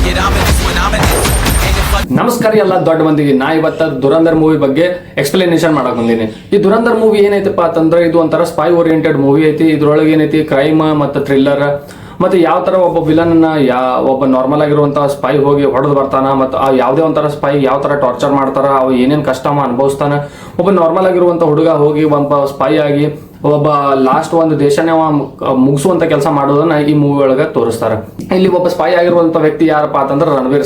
it, I'm in this when I'm in this. Ain't it funny? ನಮಸ್ಕಾರ ಎಲ್ಲ ದೊಡ್ಡ ಮಂದಿಗೆ. ನಾ ಇವತ್ತ ದುರಂಧರ್ ಮೂವಿ ಬಗ್ಗೆ ಎಕ್ಸ್ಪ್ಲನೇಷನ್ ಮಾಡಕ್ ಬಂದೀನಿ. ಈ ದುರಂಧರ್ ಮೂವಿ ಏನೈತಪ್ಪ ಅಂತಂದ್ರೆ ಇದು ಒಂಥರ ಸ್ಪೈ ಓರಿಯೆಂಟೆಡ್ ಮೂವಿ ಐತಿ. ಇದ್ರೊಳಗೆ ಏನೈತಿ ಕ್ರೈಮ್ ಮತ್ತು ಥ್ರಿಲ್ಲರ್ ಮತ್ತೆ ಯಾವ ತರ ಒಬ್ಬ ವಿಲನ್ ಒಬ್ಬ ನಾರ್ಮಲ್ ಆಗಿರುವಂತಹ ಸ್ಪೈ ಹೋಗಿ ಹೊಡೆದು ಬರ್ತಾನ, ಮತ್ತು ಆ ಯಾವುದೇ ಒಂಥರ ಸ್ಪೈ ಯಾವ ತರ ಟಾರ್ಚರ್ ಮಾಡ್ತಾರ, ಅವ ಏನೇನ್ ಕಷ್ಟ ಅನುಭವಿಸ್ತಾನ. ಒಬ್ಬ ನಾರ್ಮಲ್ ಆಗಿರುವಂತ ಹುಡುಗ ಹೋಗಿ ಒಬ್ಬ ಸ್ಪೈ ಆಗಿ ಒಬ್ಬ ಲಾಸ್ಟ್ ಒಂದು ದೇಶನೇ ಮುಗಿಸುವಂತ ಕೆಲಸ ಮಾಡೋದನ್ನ ಈ ಮೂವಿ ಒಳಗೆ ತೋರಿಸ್ತಾರೆ. ಇಲ್ಲಿ ಒಬ್ಬ ಸ್ಪೈ ಆಗಿರುವಂತ ವ್ಯಕ್ತಿ ಯಾರಪ್ಪ ಅಂತಂದ್ರೆ ರಣವೀರ್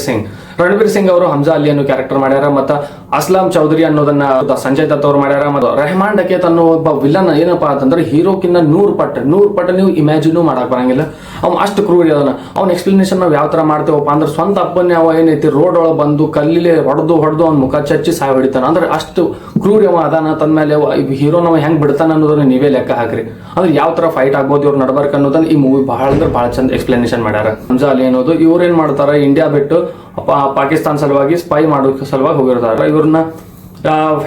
ಸಿಂಗ್ ಅವರು ಹಮ್ಜಾ ಅಲಿ ಅನ್ನೋ ಕ್ಯಾರೆಕ್ಟರ್ ಮಾಡ್ಯಾರ. ಮತ್ತು ಅಸ್ಲಾಂ ಚೌಧರಿ ಅನ್ನೋದನ್ನ ಸಂಜಯ್ ದತ್ ಅವ್ರು ಮಾಡ್ಯಾರ. ಮತ್ತು ರೆಹಮಾನ್ ಡಕೇತ್ ಅನ್ನೋ ಒಬ್ಬ ವಿಲನ್ ಏನಪ್ಪಾ ಅಂತಂದ್ರೆ ಹೀರೋಕಿನ್ನ 100 ಪಟ್ಟು ನೀವು ಇಮ್ಯಾಜಿನೂ ಮಾಡಕ್ ಬರಂಗಿಲ್ಲ. ಅವ್ನು ಅಷ್ಟು ಕ್ರೂರಿ ಅದನ್ನ. ಅವ್ನ ಎಕ್ಸ್ಪ್ಲನೇಷನ್ ನಾವು ಯಾವ ತರ ಮಾಡ್ತೇವಪ್ಪ ಅಂದ್ರೆ ಸ್ವಂತ ಅಪ್ಪನೇ ಅವ ಏನೈತಿ ರೋಡ್ ಒಳಗೆ ಬಂದು ಕಲ್ಲಿಲೆ ಹೊಡೆದು ಅವ್ನ ಮುಖ ಚಚ್ಚಿ ಸಾಯ್ ಹೊಡಿತಾನ. ಅಂದ್ರೆ ಅಷ್ಟು ಕ್ರೂರಿ ಅವ ಅದಾನ. ತಂದ್ಮೇಲೆ ಹೀರೋನವ ಹೆಂಗ್ ಬಿಡ್ತಾನ ಅನ್ನೋದನ್ನ ನೀವೇ ಲೆಕ್ಕ ಹಾಕ್ರಿ. ಅಂದ್ರೆ ಯಾವ ತರ ಫೈಟ್ ಆಗ್ಬೋದು ಇವ್ರು ನಡ್ಬರ್ಕ್ ಅನ್ನೋದನ್ನ ಈ ಮೂವಿ ಬಹಳ ಚಂದ ಎಕ್ಸ್ಪ್ಲನೇಷನ್ ಮಾಡ್ಯಾರ. ಹಮ್ಜಾ ಅಲಿ ಅನ್ನೋದು ಇವ್ರು ಏನ್ ಮಾಡ್ತಾರ, ಇಂಡಿಯಾ ಬಿಟ್ಟು ಪಾಕಿಸ್ತಾನ ಸಲುವಾಗಿ ಸ್ಪೈ ಮಾಡೋ ಸಲುವಾಗಿ ಹೋಗಿರ್ತಾರ. ಇವ್ರನ್ನ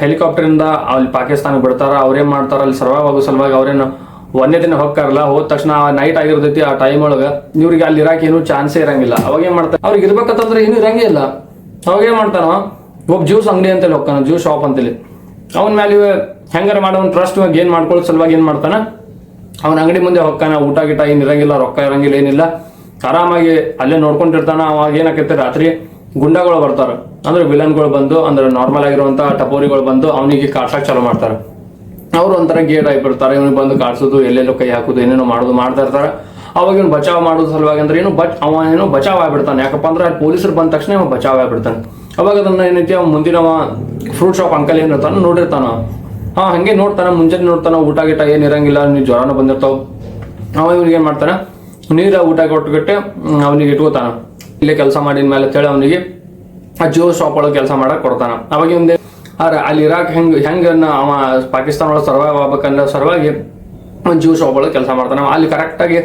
ಹೆಲಿಕಾಪ್ಟರ್ ಇಂದ ಅಲ್ಲಿ ಪಾಕಿಸ್ತಾನ ಬಿಡ್ತಾರ. ಅವ್ರೇನ್ ಮಾಡ್ತಾರ, ಅಲ್ಲಿ ಸರ್ವೈವ್ ಆಗೋ ಸಲುವಾಗಿ ಅವ್ರೇನು ಒಂದೇ ದಿನ ಹೋಗ್ತಾರಲ್ಲ, ಹೋದ ತಕ್ಷಣ ನೈಟ್ ಆಗಿರ್ತೈತಿ. ಆ ಟೈಮ್ ಒಳಗ ಇವ್ರಿಗೆ ಅಲ್ಲಿ ಇರಾಕ್ ಏನು ಚಾನ್ಸೇ ಇರಂಗಿಲ್ಲ. ಅವಾಗ ಏನ್ ಮಾಡ್ತಾರೆ, ಅವ್ರಿಗೆ ಇರ್ಬೇಕಂತಂದ್ರೆ ಏನು ಇರಂಗೇ ಇಲ್ಲ. ಅವಾಗ ಏನ್ ಮಾಡ್ತಾನ, ಒಬ್ಬ ಜ್ಯೂಸ್ ಅಂಗಡಿ ಅಂತೇಳಿ ಹೋಗ್ತಾನ, ಜ್ಯೂಸ್ ಶಾಪ್ ಅಂತೇಳಿ. ಅವನ ಮೇಲೆ ಹೆಂಗಾರ ಮಾಡೋ ಒಂದು ಟ್ರಸ್ಟ್ ಗೇನ್ ಮಾಡ್ಕೊಳ್ಳೋ ಸಲುವಾಗಿ ಏನ್ ಮಾಡ್ತಾನ, ಅವನ ಅಂಗಡಿ ಮುಂದೆ ಹೋಗ್ತಾನ. ಊಟ ಗಿಟ ಏನ್ ಇರಂಗಿಲ್ಲ, ರೊಕ್ಕ ಇರಂಗಿಲ್ಲ, ಏನಿಲ್ಲ. ಆರಾಮಾಗಿ ಅಲ್ಲೇ ನೋಡ್ಕೊಂಡಿರ್ತಾನ. ಅವಾಗ ಏನಾಕೈತೆ, ರಾತ್ರಿ ಗುಂಡಾಗಳು ಬರ್ತಾರ, ಅಂದ್ರೆ ವಿಲನ್ಗಳು ಬಂದು, ಅಂದ್ರೆ ನಾರ್ಮಲ್ ಆಗಿರುವಂತ ಟಪೋರಿಗಳು ಬಂದು ಅವನಿಗೆ ಕಾಡ್ಸಕ್ ಚಾಲೂ ಮಾಡ್ತಾರೆ. ಅವ್ರು ಒಂಥರ ಗೇಟ್ ಆಗಿಬಿಡ್ತಾರೆ. ಇವನಿಗೆ ಬಂದು ಕಾಡ್ಸೋದು, ಎಲ್ಲೆಲ್ಲೋ ಕೈ ಹಾಕೋದು, ಏನೇನೋ ಮಾಡೋದು ಮಾಡ್ತಾ ಇರ್ತಾರೆ. ಅವಾಗ ಇವ್ನು ಬಚಾವ್ ಮಾಡೋದು ಸಲುವಾಗಿ ಅಂದ್ರೆ ಅವ ಏನೋ ಬಚಾವ್ ಆಗ್ಬಿಡ್ತಾನೆ. ಯಾಕಪ್ಪ ಅಂದ್ರೆ ಅಲ್ಲಿ ಪೊಲೀಸರು ಬಂದ ತಕ್ಷಣ ಅವ ಬಚಾವ್ ಆಗ್ಬಿಡ್ತಾನೆ. ಅವಾಗ ಅದನ್ನ ಏನೈತಿ, ಅವ ಮುಂದಿನ ಫ್ರೂಟ್ ಶಾಪ್ ಅಂಕಲ್ ಏನಿರ್ತಾನ ನೋಡಿರ್ತಾನ. ಹಂಗೆ ನೋಡ್ತಾನ, ಮುಂಜಾನೆ ನೋಡ್ತಾನ. ಊಟ ಗಿಟ ಏನ್ ಇರಂಗಿಲ್ಲ, ನೀವು ಜ್ವರನ ಬಂದಿರ್ತಾವ. ಅವ ಇವ್ನಿಗೆ ಏನ್ ಮಾಡ್ತಾನ, ನೀರ ಊಟ ಕೊಟ್ಟುಬಿಟ್ಟು ಅವನಿಗೆ ಇಟ್ಕೋತಾನ. ಇಲ್ಲೇ ಕೆಲಸ ಮಾಡಿದ ಮೇಲೆ ಅಂತೇಳಿ ಅವನಿಗೆ ಆ ಜಿಯೋ ಶಾಪ್ ಒಳಗೆ ಕೆಲಸ ಮಾಡಕ್ ಕೊಡ್ತಾನ. ಅವಾಗ ಮುಂದೆ ಅಲ್ಲಿ ಇರಾಕ್ ಹೆಂಗ ಅವ ಪಾಕಿಸ್ತಾನ ಒಳಗೆ ಸರ್ವೈವ್ ಆಗ್ಬೇಕಂದ್ರೆ ಸಲುವಾಗಿ ಜಿಯೋ ಶಾಪ್ ಒಳಗೆ ಕೆಲಸ ಮಾಡ್ತಾನ. ಅಲ್ಲಿ ಕರೆಕ್ಟಾಗಿ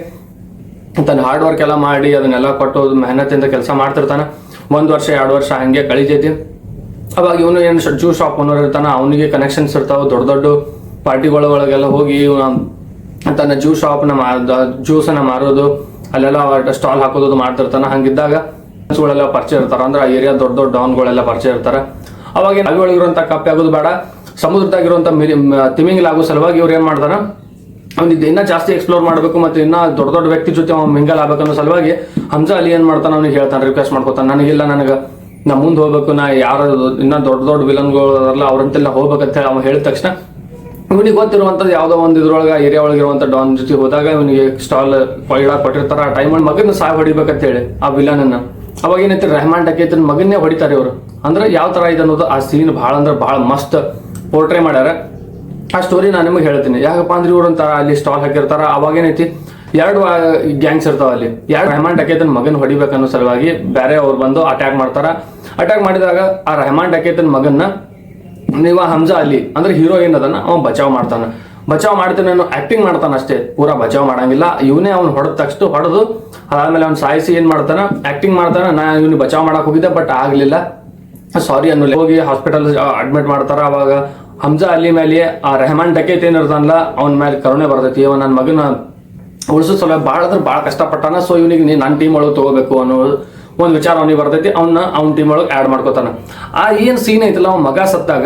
ತನ್ನ ಹಾರ್ಡ್ ವರ್ಕ್ ಎಲ್ಲ ಮಾಡಿ ಅದನ್ನೆಲ್ಲ ಕೊಟ್ಟು ಮೆಹನತಿಂದ ಕೆಲಸ ಮಾಡ್ತಿರ್ತಾನ. 1 ವರ್ಷ 2 ವರ್ಷ ಹಂಗೆ ಕಳಿತೈತಿ. ಅವಾಗ ಇವನು ಏನು ಜ್ಯೂಸ್ ಶಾಪ್ ಓನರ್ ಇರ್ತಾನ, ಅವನಿಗೆ ಕನೆಕ್ಷನ್ಸ್ ಇರ್ತಾವ. ದೊಡ್ಡ ಪಾರ್ಟಿಗಳ ಒಳಗೆಲ್ಲ ಹೋಗಿ ತನ್ನ ಜ್ಯೂಸ್ ಶಾಪ್ನ ಜ್ಯೂಸನ್ನ ಮಾರೋದು, ಅಲ್ಲೆಲ್ಲ ಸ್ಟಾಲ್ ಹಾಕೋದು ಮಾಡ್ತಿರ್ತಾನ. ಹಂಗಿದ್ದಾಗ ಗಳೆಲ್ಲ ಪರಿಚಯ ಇರ್ತಾರ. ಅಂದ್ರೆ ಆ ಏರಿಯಾ ದೊಡ್ಡ ಡಾನ್ಗಳೆಲ್ಲ ಪರಿಚಯ ಇರ್ತಾರ. ಅವಾಗ ಅಲ್ಲಿ ಒಳಗಿರುವಂತ ಕಪ್ಪೆ ಆಗೋದು ಬೇಡ, ಸಮುದ್ರದಾಗಿರುವಂತ ತಿಮಿಂಗಿಲಾಗೋ ಸಲುವಾಗಿ ಇವ್ರು ಏನ್ ಮಾಡ್ತಾರ, ಅವ್ನಿಗೆ ಇನ್ನೂ ಜಾಸ್ತಿ ಎಕ್ಸ್ಪ್ಲೋರ್ ಮಾಡಬೇಕು ಮತ್ತು ಇನ್ನೂ ದೊಡ್ಡ ವ್ಯಕ್ತಿ ಜೊತೆ ಅವ್ನು ಮಿಂಗಲ್ ಆಗ್ಬೇಕನ್ನೋ ಸಲುವಾಗಿ ಹಮ್ಜಾ ಅಲಿ ಏನ್ ಮಾಡ್ತಾನೆ, ಅವ್ನಿಗೆ ಹೇಳ್ತಾನೆ, ರಿಕ್ವೆಸ್ಟ್ ಮಾಡ್ಕೊತಾನೆ, ನನಗಿಲ್ಲ, ನಾ ಮುಂದೆ ಹೋಗ್ಬೇಕು, ನಾ ಯಾರು ಇನ್ನೂ ದೊಡ್ಡ ವಿಲನ್ಗಳಲ್ಲ ಅವ್ರಂತೆಲ್ಲ ಹೋಗ್ಬೇಕಂತ ಹೇಳಿ ಅವ್ನು ಹೇಳಿದ ತಕ್ಷಣ ಇವನಿಗೆ ಗೊತ್ತಿರುವಂಥದ್ದು ಯಾವುದೋ ಒಂದು ಇದ್ರೊಳಗೆ ಏರಿಯಾ ಒಳಗಿರುವಂಥ ಡಾನ್ ಜೊತೆ ಹೋದಾಗ ಇವನಿಗೆ ಸ್ಟಾಲ್ ಇಡಾಕ್ ಕೊಟ್ಟಿರ್ತಾರ. ಆ ಟೈಮಲ್ಲಿ ಮಗನ ಸಾಯ್ ಹೊಡಿಬೇಕಂತ ಹೇಳಿ ಆ ವಿಲನನ್ನ. ಅವಾಗ ಏನೈತಿ, ರೆಹಮಾನ್ ಡಕೇತನ ಮಗನ್ನೇ ಹೊಡಿತಾರೆ ಇವರು. ಅಂದ್ರೆ ಯಾವ ತರ ಇದೆ ಅನ್ನೋದು ಆ ಸೀನ್ ಬಹಳ ಮಸ್ತ್ ಪೋರ್ಟ್ರೇ ಮಾಡ್ಯಾರ. ಆ ಸ್ಟೋರಿ ನಾನು ನಿಮಗೆ ಹೇಳ್ತೀನಿ. ಯಾಕಪ್ಪ ಅಂದ್ರೆ ಇವ್ರು ಒಂಥರ ಅಲ್ಲಿ ಸ್ಟಾಲ್ ಹಾಕಿರ್ತಾರ. ಅವಾಗ ಏನೈತಿ, 2 ಗ್ಯಾಂಗ್ಸ್ ಇರ್ತಾವ ಅಲ್ಲಿ. 2 ರೆಹಮಾನ್ ಡಕೇತನ ಮಗನ್ ಹೊಡಿಬೇಕನ್ನೋ ಸಲುವಾಗಿ ಬೇರೆ ಅವ್ರು ಬಂದು ಅಟ್ಯಾಕ್ ಮಾಡ್ತಾರ. ಅಟ್ಯಾಕ್ ಮಾಡಿದಾಗ ಆ ರೆಹಮಾನ್ ಡಕೇತನ ಮಗನ್ನ ನೀವ ಹಮ್ಜಾ ಅಲಿ ಅಂದ್ರೆ ಹೀರೋ ಏನದನ್ನ ಅವ ಬಚಾವ್ ಮಾಡ್ತಾನೆ. ಆಕ್ಟಿಂಗ್ ಮಾಡ್ತಾನ ಅಷ್ಟೇ, ಪೂರಾ ಬಚಾವ್ ಮಾಡಂಗಿಲ್ಲ. ಇವನೇ ಅವ್ನು ಹೊಡೆದ ತಕ್ಷಣ ಹೊಡೆದು ಅದಾದ್ಮೇಲೆ ಅವ್ನು ಸಾಯಿಸಿ ಏನ್ ಮಾಡ್ತಾನ, ಆಕ್ಟಿಂಗ್ ಮಾಡ್ತಾನ. ನಾ ಇವ್ನಿಗೆ ಬಚಾವ್ ಮಾಡಕ್ ಹೋಗಿದ್ದೆ, ಬಟ್ ಆಗ್ಲಿಲ್ಲ, ಸಾರಿ ಅನ್ನೋ ಹೋಗಿ ಹಾಸ್ಪಿಟಲ್ ಅಡ್ಮಿಟ್ ಮಾಡ್ತಾರ. ಅವಾಗ ಹಮ್ಜಾ ಅಲಿ ಮೇಲೆ ಆ ರೆಹಮಾನ್ ಡಕೇತ್ ಏನಿರ್ತಾನಲ್ಲ ಅವನ ಮೇಲೆ ಕರುಣೆ ಬರ್ತೈತಿ. ಇವ ನನ್ನ ಮಗನ ಉಳಿಸೋ ಸಲ ಭಾಳ ಕಷ್ಟಪಟ್ಟಾನ. ಸೊ ಇವನಿಗೆ ನನ್ನ ಟೀಮ್ ಒಳಗೆ ತಗೋಬೇಕು ಅನ್ನೋ ಒಂದು ವಿಚಾರ ಅವನಿಗೆ ಬರ್ತೈತಿ. ಅವ್ನ ಟೀಮ್ ಒಳಗೆ ಆ್ಯಡ್ ಮಾಡ್ಕೋತಾನ. ಆ ಏನ್ ಸೀನ್ ಐತಲ್ಲ, ಅವ್ನ ಮಗ ಸತ್ತಾಗ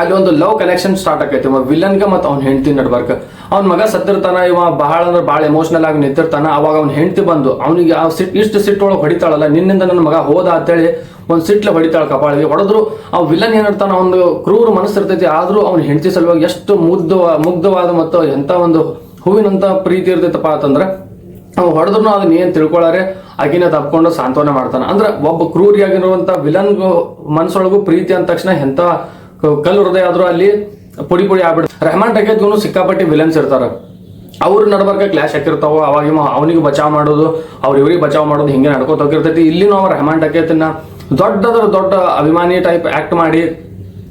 ಅಲ್ಲಿ ಒಂದು ಲವ್ ಕನೆಕ್ಷನ್ ಸ್ಟಾರ್ಟ್ ಆಕೈತಿ ವಿಲನ್ಗೆ ಮತ್ತು ಅವ್ನ ಹೆಂಡತಿ ನಡ್ಬರ್ಕ. ಅವ್ನ ಮಗ ಸತ್ತಿರ್ತಾನ, ಇವ ಭಾಳ ಎಮೋಷನಲ್ ಆಗಿ ನಿಂತಿರ್ತಾನ. ಅವಾಗ ಅವ್ನ ಹೆಂಡತಿ ಬಂದು ಅವನಿಗೆ ಆ ಸಿಟ್ಟೊಳಗೆ ಹೊಡಿತಾಳಲ್ಲ, ನಿನ್ನಿಂದ ನನ್ನ ಮಗ ಹೋದ ಅಂತೇಳಿ ಒಂದು ಸಿಟ್ಲೆ ಹೊಡಿತಾಳ ಕಪಾಳಿಗೆ. ಹೊಡೆದ್ರು ಆ ವಿಲನ್ ಏನಿರ್ತಾನ, ಒಂದು ಕ್ರೂರ ಮನಸ್ಸಿರ್ತೈತಿ. ಆದ್ರೂ ಅವ್ನ ಹೆಂಡತಿ ಸಲುವಾಗಿ ಎಷ್ಟು ಮುಗ್ಧವಾದ ಮತ್ತು ಎಂತ ಒಂದು ಹೂವಿನಂತ ಪ್ರೀತಿ ಇರ್ತೈತಪ್ಪ ಅಂತಂದ್ರೆ ಅವ್ನು ಹೊಡೆದ್ರು ಅದನ್ನ ಏನ್ ತಿಳ್ಕೊಳ್ಳಾರೆ ಆಕಿನ ತಪ್ಕೊಂಡು ಸಾಂತ್ವನ ಮಾಡ್ತಾನ. ಅಂದ್ರೆ ಒಬ್ಬ ಕ್ರೂರಿಯಾಗಿರುವಂತ ವಿಲನ್ ಮನಸ್ಸೊಳಗು ಪ್ರೀತಿ ಅಂದ ತಕ್ಷಣ ಎಂತ ಕಲ್ಲು ಹೃದಯ ಆದ್ರೂ ಅಲ್ಲಿ ಪುಡಿ ಆಗ್ಬಿಡುತ್ತೆ. ರೆಹಮಾನ್ ಡಕೇತ್ಗೂ ಸಿಕ್ಕಾಪಟ್ಟಿ ವಿಲನ್ಸ್ ಇರ್ತಾರ. ಅವ್ರ ನಡ್ಬರ್ಕ ಕ್ಲಾಶ್ ಹಾಕಿರ್ತಾವ. ಅವಾಗ ಅವನಿಗೆ ಬಚಾವ್ ಮಾಡೋದು, ಇವ್ರಿಗೆ ಬಚಾವ್ ಮಾಡೋದು, ಹಿಂಗೆ ನಡ್ಕೋತ ಹೋಗಿರ್ತೈತಿ. ಇಲ್ಲಿನೂ ಅವ ರೆಹಮಾನ್ ಡಕೇತನ್ನ ದೊಡ್ಡ ಅಭಿಮಾನಿ ಟೈಪ್ ಆಕ್ಟ್ ಮಾಡಿ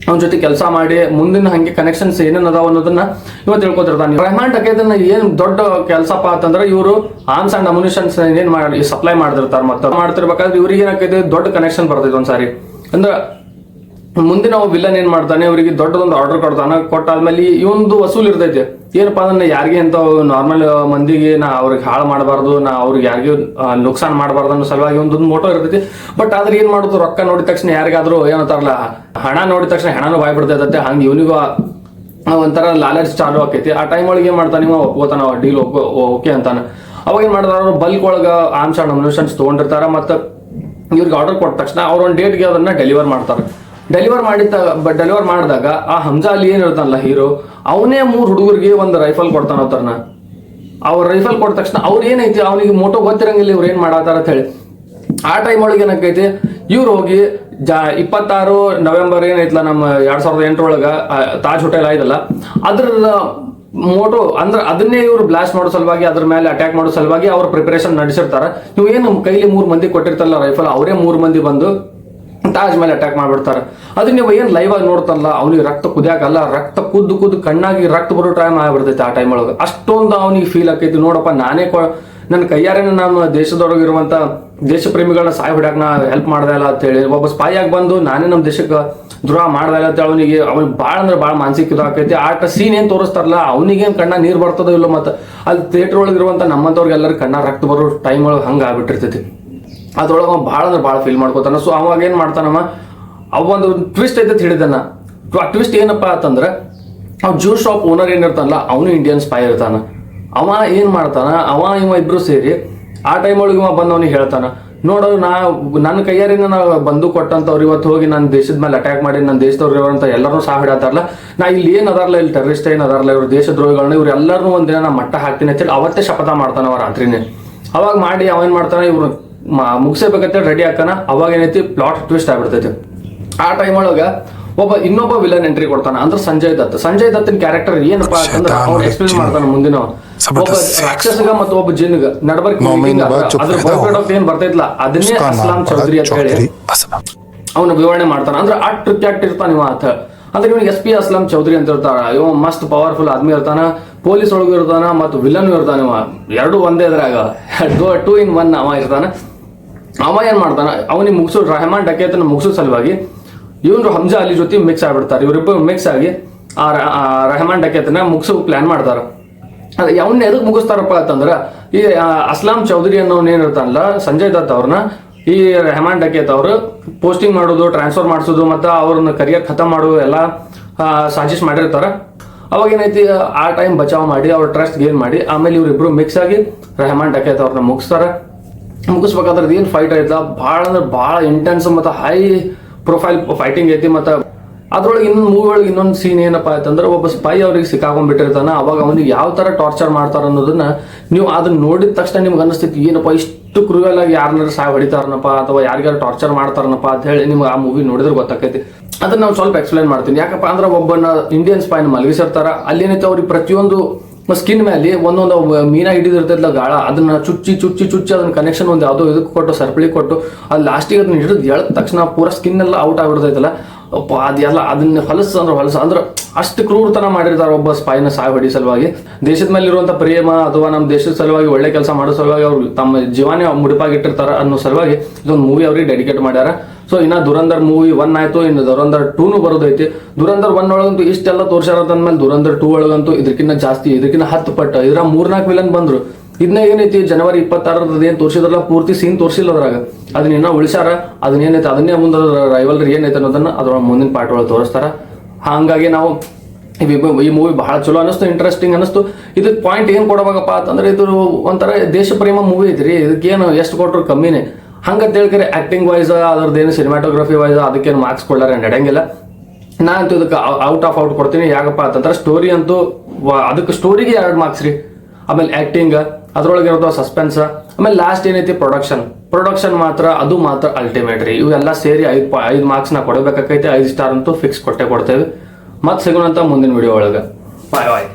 ಅವನ ಜೊತೆ ಕೆಲಸ ಮಾಡಿ ಮುಂದಿನ ಹಂಗೆ ಕನೆಕ್ಷನ್ಸ್ ಏನೇನ್ ಅದಾವ ಅನ್ನೋದನ್ನ ಇವ ತಿಳ್ಕೊತಿರ್ತಾನೆ. ರೆಹಮಾನ್ ಡಕೇತನ್ನ ಏನ್ ದೊಡ್ಡ ಕೆಲಸಪ್ಪ ಅಂತಂದ್ರೆ ಇವರು ಆರ್ಮ್ಸ್ ಅಂಡ್ ಅಮ್ಯುನಿಷನ್ಸ್ ಏನ್ ಮಾಡಿ ಸಪ್ಲೈ ಮಾಡ್ತಿರ್ತಾರ. ಮತ್ತೆ ಮಾಡ್ತಿರ್ಬೇಕಾದ್ರೆ ಇವ್ರಿಗೆ ಏನಾಕೈತಿ, ದೊಡ್ಡ ಕನೆಕ್ಷನ್ ಬರ್ತೈತಿ ಒಂದ್ಸಾರಿ. ಅಂದ್ರೆ ಮುಂದಿನ ವಿಲನ್ ಏನ್ ಮಾಡ್ತಾನೆ, ಅವರಿಗೆ ದೊಡ್ಡದೊಂದು ಆರ್ಡರ್ ಕೊಡ್ತಾನೆ. ಕೊಟ್ಟಾದ್ಮೇಲೆ ಇವೊಂದು ವಸೂಲ್ ಇರ್ತೈತಿ. ಏನಪ್ಪಾ ಅಂದ್ರೆ ಯಾರಿಗೆ ಅಂತ ನಾರ್ಮಲ್ ಮಂದಿಗೆ ನಾ ಅವ್ರಿಗೆ ಹಾಳು ಮಾಡಬಾರ್ದು, ನಾ ಅವ್ರಿಗೆ ಯಾರಿಗೂ ನುಕ್ಸಾನ್ ಮಾಡಬಾರ್ದು ಅನ್ನೋ ಸಲುವಾಗಿ ಒಂದೊಂದು ಮೋಟೋ ಇರ್ತೈತಿ. ಬಟ್ ಆದ್ರೆ ಏನ್ ಮಾಡೋದು, ರೊಕ್ಕ ನೋಡಿದ ತಕ್ಷಣ ಯಾರಿಗಾದ್ರೂ ಏನಂತಾರಲ್ಲ, ಹಣ ನೋಡಿದ ತಕ್ಷಣ ಹೆಣನು ಬಾಯ್ ಬಿಡ್ತೈತೆ. ಹಂಗೆ ಇವನಿಗೂ ಒಂಥರ ಲಾಲಚ್ ಚಾಲು ಆಕೈತಿ. ಆ ಟೈಮ್ ಒಳಗೆ ಏನ್ ಮಾಡ್ತಾನೆ, ಇವ ಒಪ್ಕೋತಾನ, ಡೀಲ್ ಓಕೆ ಅಂತಾನ. ಅವಾಗ ಏನ್ ಮಾಡ್ತಾರ, ಅವ್ರು ಬಲ್ಕ್ ಒಳಗ ಆರ್ಮ್ಸ್ ಅಂಡ್ ಅಮ್ಯುನಿಷನ್ಸ್ ತಗೊಂಡಿರ್ತಾರ. ಮತ್ತೆ ಇವ್ರಿಗೆ ಆರ್ಡರ್ ಕೊಟ್ಟ ತಕ್ಷಣ ಅವ್ರ ಒಂದು ಡೇಟ್ಗೆ ಅದನ್ನ ಡೆಲಿವರ್ ಮಾಡ್ತಾರೆ. ಡೆಲಿವರ್ ಮಾಡಿದಾಗ ಆ ಹಮ್ಜಾ ಅಲ್ಲಿ ಏನಿರ್ತಾನಲ್ಲ ಹೀರೋ, ಅವನೇ 3 ಹುಡುಗರಿಗೆ ಒಂದು ರೈಫಲ್ ಕೊಡ್ತಾನ. ಅವ್ರನ್ನ ಅವ್ರ ರೈಫಲ್ ಕೊಟ್ಟ ತಕ್ಷಣ ಅವ್ರು ಏನೈತಿ, ಅವನಿಗೆ ಮೋಟೋ ಗೊತ್ತಿರಂಗಿಲ್ಲ ಇವ್ರು ಏನ್ ಮಾಡತ್ತಾರ ಅಂತ ಹೇಳಿ. ಆ ಟೈಮ್ ಒಳಗೆ ಏನಾಕೈತಿ, ಇವ್ರು ಹೋಗಿ 26 ನವೆಂಬರ್ ಏನೈತಲ್ಲ ನಮ್ಮ 2008 ಒಳಗ ತಾಜ್ ಹೋಟೆಲ್ ಆಯ್ತಲ್ಲ, ಅದ್ರ ಮೋಟೋ ಅಂದ್ರೆ ಅದನ್ನೇ ಇವ್ರು ಬ್ಲಾಸ್ಟ್ ಮಾಡೋ ಸಲುವಾಗಿ, ಅದ್ರ ಮೇಲೆ ಅಟ್ಯಾಕ್ ಮಾಡೋ ಸಲುವಾಗಿ ಅವ್ರ ಪ್ರಿಪರೇಷನ್ ನಡೆಸಿರ್ತಾರ. ನೀವು ಏನು ಕೈಲಿ 3 ಮಂದಿ ಕೊಟ್ಟಿರ್ತಾರಲ್ಲ ರೈಫಲ್, ಅವರೇ 3 ಮಂದಿ ಬಂದು ತಾಜ್ ಮೇಲೆ ಅಟ್ಯಾಕ್ ಮಾಡ್ಬಿಡ್ತಾರೆ. ಅದನ್ನ ನೀವು ಏನ್ ಲೈವ್ ಆಗಿ ನೋಡ್ತಲ್ಲ, ಅವ್ನಿಗೆ ರಕ್ತ ಕುದಿಯಾಕಲ್ಲ, ರಕ್ತ ಕುದ್ದು ಕಣ್ಣಾಗಿ ರಕ್ತ ಬರೋ ಟೈಮ್ ಆಗ್ಬಿಡ್ತೈತೆ. ಆ ಟೈಮ್ ಒಳಗೆ ಅಷ್ಟೊಂದು ಅವ್ನಿಗೆ ಫೀಲ್ ಆಕೈತಿ. ನೋಡಪ್ಪ, ನಾನೇ ನನ್ನ ಕೈಯಾರೆ ನಮ್ಮ ದೇಶದೊಳಗಿರುವಂತ ದೇಶ ಪ್ರೇಮಿಗಳನ್ನ ಸಾಯ್ ಹೊಡ್ಯಾಕ ನಾ ಹೆಲ್ಪ್ ಮಾಡ್ದೆ ಇಲ್ಲ ಅಂತ ಹೇಳಿ, ಒಬ್ಬ ಸ್ಪೈ ಆಗಿ ಬಂದು ನಾನೇ ನಮ್ಮ ದೇಶಕ್ಕೆ ದ್ರೋಹ ಮಾಡ್ದೆ ಇಲ್ಲ ಅಂತ ಅವನಿಗೆ ಭಾಳ ಅಂದ್ರೆ ಭಾಳ ಮಾನಸಿಕ ಇದಾಕೈತಿ. ಆಟ ಸೀನ್ ಏನ್ ತೋರಿಸ್ತಾರಲ್ಲ, ಅವನಿಗೇನ್ ಕಣ್ಣ ನೀರ್ ಬರ್ತದೋ ಇಲ್ಲೋ, ಮತ್ತೆ ಅಲ್ಲಿ ಥಿಯೇಟರ್ ಒಳಗಿರುವಂತ ನಮ್ಮಂತವ್ರಿಗೆಲ್ಲರೂ ಕಣ್ಣ ರಕ್ತ ಬರೋ ಟೈಮ್ ಒಳಗೆ ಹಂಗ ಆಗ್ಬಿಟ್ಟಿರ್ತೈತಿ. ಅದ್ರೊಳಗೆ ಭಾಳ ಅಂದ್ರೆ ಭಾಳ ಫೀಲ್ ಮಾಡ್ಕೋತಾನ. ಸೊ ಅವಾಗ ಏನ್ ಮಾಡ್ತಾನಮ್ಮ, ಅವೊಂದು ಟ್ವಿಸ್ಟ್ ಐತೆ ಹಿಡಿದನ. ಆ ಟ್ವಿಸ್ಟ್ ಏನಪ್ಪಾ ಅಂತಂದ್ರೆ, ಅವ್ ಜ್ಯೂಸ್ ಶಾಪ್ ಓನರ್ ಏನಿರ್ತಾನಲ್ಲ, ಅವನು ಇಂಡಿಯನ್ ಸ್ಪೈ ಇರ್ತಾನ. ಅವ ಏನ್ ಮಾಡ್ತಾನ, ಇವ ಇಬ್ರು ಸೇರಿ ಆ ಟೈಮ್ ಒಳಗೆ ಇವ ಬಂದು ಅವನಿಗೆ ಹೇಳ್ತಾನ, ನೋಡು ನನ್ನ ಕೈಯಾರಿನ ನಾ ಬಂದು ಕೊಟ್ಟಂತವ್ರು ಇವತ್ತು ಹೋಗಿ ನನ್ನ ದೇಶದ ಮೇಲೆ ಅಟ್ಯಾಕ್ ಮಾಡಿ ನನ್ನ ದೇಶದವ್ರು ಇರೋಂಥ ಎಲ್ಲರೂ ಸಹ ಹಿಡತಾರಲ್ಲ, ನಾ ಇಲ್ಲಿ ಏನ್ ಅದಾರಲ್ಲ, ಇಲ್ಲಿ ಟೆರರಿಸ್ಟ್ ಏನ್ ಅದಾರಲ್ಲ, ಇವ್ರು ದೇಶದ್ರೋಹಿಗಳನ್ನ, ಇವ್ರು ಎಲ್ಲರೂ ಒಂದಿನ ನಾ ಮಟ್ಟ ಹಾಕ್ತೀನಿ ಅಂತೇಳಿ ಅವತ್ತೇ ಶಪಥ ಮಾಡ್ತಾನ ಅವ ರಾತ್ರಿನೇ. ಅವಾಗ ಮಾಡಿ ಅವ ಏನ್ ಮಾಡ್ತಾನ, ಇವ್ರು ಮುಗಿಸಬೇಕಂತೇಳಿ ರೆಡಿ ಹಾಕನ. ಅವಾಗ ಏನೈತಿ, ಪ್ಲಾಟ್ ಟ್ವಿಸ್ಟ್ ಆಗ್ಬಿಡ್ತೈತಿ. ಆ ಟೈಮ್ ಒಳಗ ಇನ್ನೊಬ್ಬ ವಿಲನ್ ಎಂಟ್ರಿ ಕೊಡ್ತಾನ, ಅಂದ್ರೆ ಸಂಜಯ್ ದತ್ತನ್ ಕ್ಯಾರೆಕ್ಟರ್ ಏನಪ್ಪಾ ಅಂತಂದ್ರೆ ಅವ್ರು ಎಕ್ಸ್ಪ್ಲೇನ್ ಮಾಡ್ತಾನ. ಮುಂದಿನ ಒಬ್ಬ ರಾಕ್ಷಸಗ ಮತ್ತು ಒಬ್ಬ ಜಿನ್ಗ ನಡಬರ್ಕ್ ಅದ್ರ ಬಹುಪೇಟ ಏನ್ ಬರ್ತೈತ್ಲ, ಅದನ್ನೇ ಅಸ್ಲಾಂ ಚೌಧರಿ ಅಂತ ಹೇಳಿ ಅವನ ವಿವರಣೆ ಮಾಡ್ತಾನ. ಅಂದ್ರೆ ಆ ಟ್ರಿಕ್ ಆಕ್ಟ್ ಇರ್ತಾನ ಇವ ಅಂತ. ಅಂದ್ರೆ ಇವ್ನಿಗೆ SP ಅಸ್ಲಾಂ ಚೌಧರಿ ಅಂತ ಇರ್ತಾರ. ಇವ ಮಸ್ತ್ ಪವರ್ಫುಲ್ ಆದ್ಮಿ ಇರ್ತಾನ, ಪೊಲೀಸ್ ಒಳಗೂ ಇರ್ತಾನ, ಮತ್ತು ವಿಲನ್ ಇರ್ತಾನ. ಇವ ಎರಡು ಒಂದೇ ಇದ್ರಾಗ 2 in 1 ಅವ ಇರ್ತಾನ. ಅವ ಏನ್ ಮಾಡ್ತಾನ, ಅವನಿಗೆ ಮುಗಿಸೋ ರೆಹಮಾನ್ ಡಕೇತನ ಮುಗಿಸೋ ಸಲುವಾಗಿ ಇವ್ರು ಹಮ್ಜಾ ಅಲಿ ಜೊತೆ ಮಿಕ್ಸ್ ಆಗ್ಬಿಡ್ತಾರೆ. ಇವರಿಬ್ಬರು ಮಿಕ್ಸ್ ಆಗಿ ಆ ರೆಹಮಾನ್ ಡಕೇತನ ಮುಗಿಸೋ ಪ್ಲಾನ್ ಮಾಡ್ತಾರ. ಅವನ್ನ ಎದಕ್ ಮುಗಿಸ್ತಾರಪ್ಪ ಅಂತಂದ್ರ, ಈ ಅಸ್ಲಾಂ ಚೌಧರಿ ಅನ್ನೋನ್ ಏನಿರ್ತಾನಲ್ಲ ಸಂಜಯ್ ದತ್ ಅವ್ರನ್ನ ಈ ರೆಹಮಾನ್ ಡಕೇತ್ ಅವರು ಪೋಸ್ಟಿಂಗ್ ಮಾಡೋದು, ಟ್ರಾನ್ಸ್ಫರ್ ಮಾಡಿಸೋದು, ಮತ್ತೆ ಅವ್ರನ್ನ ಕರಿಯರ್ ಖತಮ್ ಮಾಡೋದು ಎಲ್ಲ ಸಾಜಿಶ್ ಮಾಡಿರ್ತಾರ. ಅವಾಗ ಏನೈತಿ, ಆ ಟೈಮ್ ಬಚಾವ್ ಮಾಡಿ ಅವ್ರ ಟ್ರಸ್ಟ್ ಗೇನ್ ಮಾಡಿ ಆಮೇಲೆ ಇವ್ರಿಬ್ರು ಮಿಕ್ಸ್ ಆಗಿ ರೆಹಮಾನ್ ಡಕೇತ್ ಅವ್ರನ್ನ ಮುಗಿಸ್ತಾರ. ಮುಗಿಸ್ಬೇಕಾದ್ರೆ ಏನ್ ಫೈಟ್ ಐತ, ಭಾಳ ಅಂದ್ರೆ ಭಾಳ ಇಂಟೆನ್ಸ್ ಮತ್ತೆ ಹೈ ಪ್ರೊಫೈಲ್ ಫೈಟಿಂಗ್ ಐತಿ. ಮತ್ತೆ ಅದ್ರೊಳಗೆ ಮೂವಿ ಒಳಗೆ ಇನ್ನೊಂದು ಸೀನ್ ಏನಪ್ಪಾ ಅಂತಂದ್ರೆ, ಒಬ್ಬ ಸ್ಪೈ ಅವ್ರಿಗೆ ಸಿಕ್ಕಾಕೊಂಡ್ಬಿಟ್ಟಿರ್ತಾನ. ಅವಾಗ ಅವನಿಗೆ ಯಾವ ತರ ಟಾರ್ಚರ್ ಮಾಡ್ತಾರ ಅನ್ನೋದನ್ನ ನೀವು ಅದನ್ನ ನೋಡಿದ ತಕ್ಷಣ ನಿಮ್ಗೆ ಅನಿಸ್ತೈತಿ, ಏನಪ್ಪಾ ಇಷ್ಟು ಕ್ರೂಯಲ್ ಆಗಿ ಯಾರನ್ನಾರು ಸಾಯ್ ಹೊಡಿತಾರನಪ್ಪ ಅಥವಾ ಯಾರಿಗಾರು ಟಾರ್ಚರ್ ಮಾಡ್ತಾರನಪ್ಪ ಅಂತ ಹೇಳಿ ನಿಮ್ಗೆ ಆ ಮೂವಿ ನೋಡಿದ್ರೆ ಗೊತ್ತಾಕೈತಿ. ಅದನ್ನ ನಾವು ಸ್ವಲ್ಪ ಎಕ್ಸ್ಪ್ಲೈನ್ ಮಾಡ್ತೀನಿ. ಯಾಕಪ್ಪ ಅಂದ್ರೆ, ಒಬ್ಬನ ಇಂಡಿಯನ್ ಸ್ಪೈನ ಮಲಗಿಸಿರ್ತಾರ. ಅಲ್ಲಿ ಏನೈತೆ, ಅವ್ರಿಗೆ ಪ್ರತಿಯೊಂದು ಸ್ಕಿನ್ ಮೇಲೆ ಒಂದೊಂದು ಮೀನಾ ಹಿಡಿದಿರ್ತೈತಲ್ಲ ಗಾಳ, ಅದನ್ನ ಚುಚ್ಚಿ ಅದನ್ನ ಕನೆಕ್ಷನ್ ಒಂದು ಯಾವುದೋ ಇದಕ್ಕೆ ಕೊಟ್ಟು ಸರ್ಪಳಿ ಕೊಟ್ಟು ಅದು ಲಾಸ್ಟಿಗೆ ಅದನ್ನ ಹಿಡಿದು ಎಳೆದ ತಕ್ಷಣ ಪೂರ ಸ್ಕಿನ್ ಎಲ್ಲ ಔಟ್ ಆಗ್ಬಿಡ್ತೈತಲ್ಲ. ಅದೆಲ್ಲ ಅದನ್ನ ಹೊಲಸ ಅಂದ್ರೆ ಅಷ್ಟು ಕ್ರೂರತನ ಮಾಡಿರ್ತಾರೆ ಒಬ್ಬ ಸ್ಪೈನ ಸಾಯ್ ಹೊಡಿ ಸಲುವಾಗಿ. ದೇಶದ ಮೇಲೆ ಇರುವಂತ ಪ್ರೇಮ ಅಥವಾ ನಮ್ಮ ದೇಶದ ಸಲುವಾಗಿ ಒಳ್ಳೆ ಕೆಲಸ ಮಾಡೋ ಸಲುವಾಗಿ ಅವ್ರು ತಮ್ಮ ಜೀವನೇ ಮುಡಿಪಾಗಿಟ್ಟಿರ್ತಾರ ಅನ್ನೋ ಸಲುವಾಗಿ ಇದೊಂದು ಮೂವಿ ಅವ್ರಿಗೆ ಡೆಡಿಕೇಟ್ ಮಾಡ್ಯಾರ. ಸೊ ಇನ್ನ ದುರಂಧರ್ ಮೂವಿ 1 ಆಯ್ತು, ಇನ್ನು ದುರಂಧರ್ 2 ಬರೋದೈತಿ. ದುರಂಧರ್ 1 ಒಳಗಂತೂ ಇಷ್ಟೆಲ್ಲ ತೋರ್ಸಾರಂದ್ಮೇಲೆ ದುರಂಧರ್ 2 ಒಳಗಂತೂ ಇದಕ್ಕಿಂತ ಜಾಸ್ತಿ, ಇದಕ್ಕಿಂತ 10 ಪಟ್ಟು ಇದ್ರ 3-4 ವಿಲನ್ ಬಂದ್ರು. ಇದನ್ನ ಏನೈತಿ, ಜನವರಿ 26 ಏನ್ ತೋರಿಸಿದ್ರಲ್ಲ ಪೂರ್ತಿ ಸೀನ್ ತೋರಿಸಿಲ್ಲ ಅದ್ರಾಗ, ಅದನ್ನ ಇನ್ನೂ ಉಳಿಸ್ಯಾರ. ಅದನ್ನ ಏನೈತೆ ಅದನ್ನೇ ಮುಂದೆ ರೈವಲ್ರಿ ಏನೈತೆ ಅನ್ನೋದನ್ನ ಅದ್ರೊಳಗೆ ಮುಂದಿನ ಪಾರ್ಟ್ ಒಳಗೆ ತೋರಿಸ್ತಾರ. ಹಾಗಾಗಿ ನಾವು ಈ ಮೂವಿ ಬಹಳ ಚಲೋ ಅನಿಸ್ತು, ಇಂಟ್ರೆಸ್ಟಿಂಗ್ ಅನಿಸ್ತು. ಇದಕ್ಕೆ ಪಾಯಿಂಟ್ ಏನ್ ಕೊಡಬೇಕಪ್ಪ ಅಂತಂದ್ರೆ, ಇದು ಒಂಥರ ದೇಶ ಪ್ರೇಮ ಮೂವಿ ಐತ್ರಿ. ಇದಕ್ಕೇನು ಎಷ್ಟು ಕೊಟ್ಟರು ಕಮ್ಮಿನೇ. ಹಂಗಂತ ಹೇಳ್ಕರೆ ಆಕ್ಟಿಂಗ್ ವೈಸ್ ಅದ್ರದ್ದೇನು ಸಿನಿಮಾಟೋಗ್ರಫಿ ವೈಸ್ ಅದಕ್ಕೇನು ಮಾರ್ಕ್ಸ್ ಕೊಡ್ಲಾರ ನಡೆಯಂಗಿಲ್ಲ. ನಾನಂತೂ ಇದಕ್ಕೆ ಔಟ್ ಆಫ್ ಔಟ್ ಕೊಡ್ತೀನಿ. ಯಾಕಪ್ಪ ಅಂತಂದ್ರೆ, ಸ್ಟೋರಿ ಅಂತೂ ಅದಕ್ಕೆ ಸ್ಟೋರಿಗೆ 2 ಮಾರ್ಕ್ಸ್ ರೀ. ಆಮೇಲೆ ಆಕ್ಟಿಂಗ್, ಅದ್ರೊಳಗೆ ಇರೋದು ಸಸ್ಪೆನ್ಸ್, ಆಮೇಲೆ ಲಾಸ್ಟ್ ಏನೈತಿ ಪ್ರೊಡಕ್ಷನ್ ಮಾತ್ರ ಅಲ್ಟಿಮೇಟ್ ರೀ. ಇವೆಲ್ಲ ಸೇರಿ 5 ಮಾರ್ಕ್ಸ್ ನಾ ಕೊಡಬೇಕಾಕೈತಿ. 5 ಸ್ಟಾರ್ ಅಂತೂ ಫಿಕ್ಸ್ ಕೊಟ್ಟೆ ಕೊಡ್ತೇವೆ. ಮತ್ತೆ ಸಿಗೋಣಂತ ಮುಂದಿನ ವಿಡಿಯೋ ಒಳಗೆ. ಬಾಯ್.